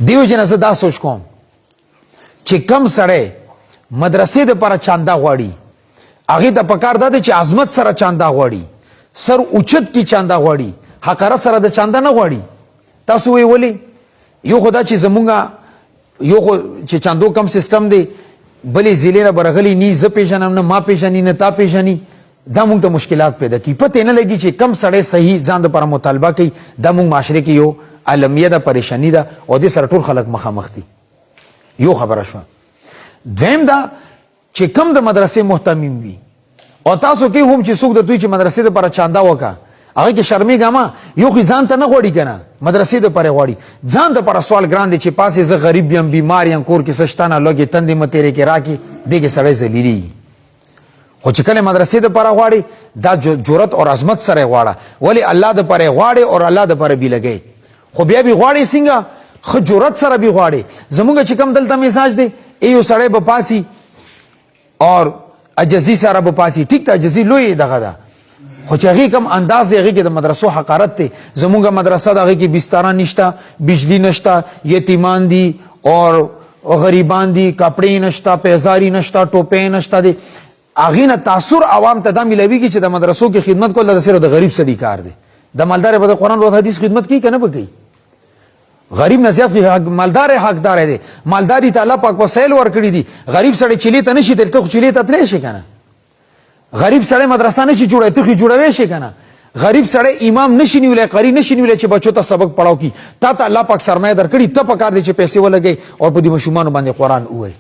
دیو جن زه دا سوچ کوم چې کم سړی مدرسې د پر چاندا غواړي هغه د پکار ده چې عظمت سره چاندا غواړي سر اوچت کی چاندا غواړي حقارت سره د چاندا نه غواړي تاسو وی ولی یو خدا چې زمونږه یو چې چاندو کم سیستم دی بلې ضلع نه برغلی نی ز پیژنم نه ما پیژنی نه تا پیژنی دا مونږ ته مشکلات پیدا کی پته نه لګي چې کم سړی صحیح ځان د پر مطالبه کوي دا مونږ معاشره کې یو عالمیه ده پریشانی ده او دې سره ټول خلک مخامخ دي یو خبره شو دویم دا چې کم د مدرسې محتمم وي او تاسو کې هم چې څوک د دوی چې مدرسې د پر چاندا وکا هغه کې شرمېږه ما یو خو ځان ته نه غواړي کنه مدرسې د پر غواړي ځان د پر سوال ګران دي چې پاسې زه غریب یم بیمار یم کور کې سشتانه لګي تندې متېره کې راکې دغه سړی ذلیلی خو چې کله مدرسې د پر غواړي دا جرأت او عظمت سره غواړه ولی الله د پر غواړي او الله د پر بي لګي خو بیا به غواړي څنګه خو جرأت سره به غواړي زموږ چې کم دلته میساج دی ایو سړی به پاسي اور عجزي سره به پاسي ټیک ته عجزي لوی دغه ده خو چې هغه کم انداز دی هغه کې د مدرسو حقارت دی زموږه مدرسه دغه کې بستر نشته بجلی نشته یتیمان دي اور غریبان دي کپڑے نشته پیزاری نشته ټوپې نشته دي هغه نه تاثر عوام ته د ملوي کې چې د مدرسو کې خدمت کول د صرف د غریب سړي کار دی د مالدار په قرآن او حدیث خدمت کی کنه بکی غریب نه زیات مالدار حقدار دی مالداری ته الله پاک وسایل ورکړي دي غریب سړی چلی ته نشي تل ته چلی ته تلې شي کنه غریب سړی مدرسه نشي جوړای ته جوړوي شي کنه غریب سړی امام نشي نیولای قاری نشي نیولای چې بچو ته سبق پڑھاو کی تا الله پاک سرمایه درکړي ته پکار دي چې پیسې ولګي او په دې مشومان باندې قرآن وای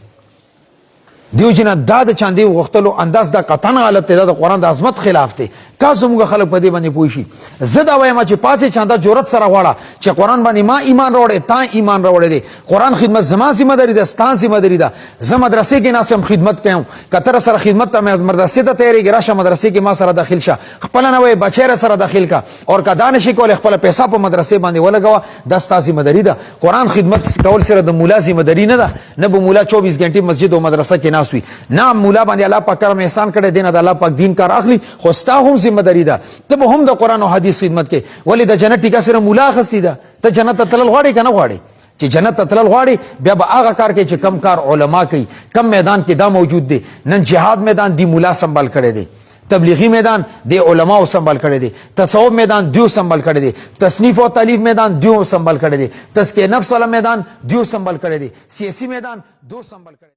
دیو جنا دا د چاندي غختلو انداز دا قطن غلط دی دا د قرآن د عظمت خلاف دی کا زموږ خلک په دې باندې پوي شي زه دا وایم چې پاسه چاندا جرأت سره غواړه چې قرآن باندې ما ایمان راوړې تا ایمان راوړې دی قرآن خدمت زما ذمہ داری ده ستا ذمہ داری ده زه مدرسې کې ناسم خدمت کوم کتر سره خدمت ته مدرسې ته تیاری ګراشه مدرسې کې ما سره داخل شه خپل نه وای بچی سره داخل کا اور کدا نشي کول خپل پیسې په مدرسې باندې ولګوا د ستا ذمہ داری ده قرآن خدمت کول سره د مولا ذمہ داری نه ده نه به مولا 24 غنټه مسجد او مدرسه کې ناسوي نه مولا باندې الله پاک کرم احسان کړي دین د الله پاک دین کار اخلي خو ستا هم ذمہ داری ده ته به هم د قرآن او حدیث خدمت کې ولی د جنت ټیکا سره مولا خسیده ته جنت ته تلل غواړي کنه غواړي چې جنت ته تلل غواړي بیا به هغه کار کوي چې کم کار علما کوي کم میدان کې دا موجود دی نن جهاد میدان دی مولا سنبال کړي دی تبلیغی میدان دی علماء سنبال کړي دي تصوف میدان دیو سنبال کړي دي تصنیف او تالیف میدان دیو سنبال کړي دي تزکیه نفس والا میدان دیو سنبال کړي دي سیاسی میدان دو سنبال کړي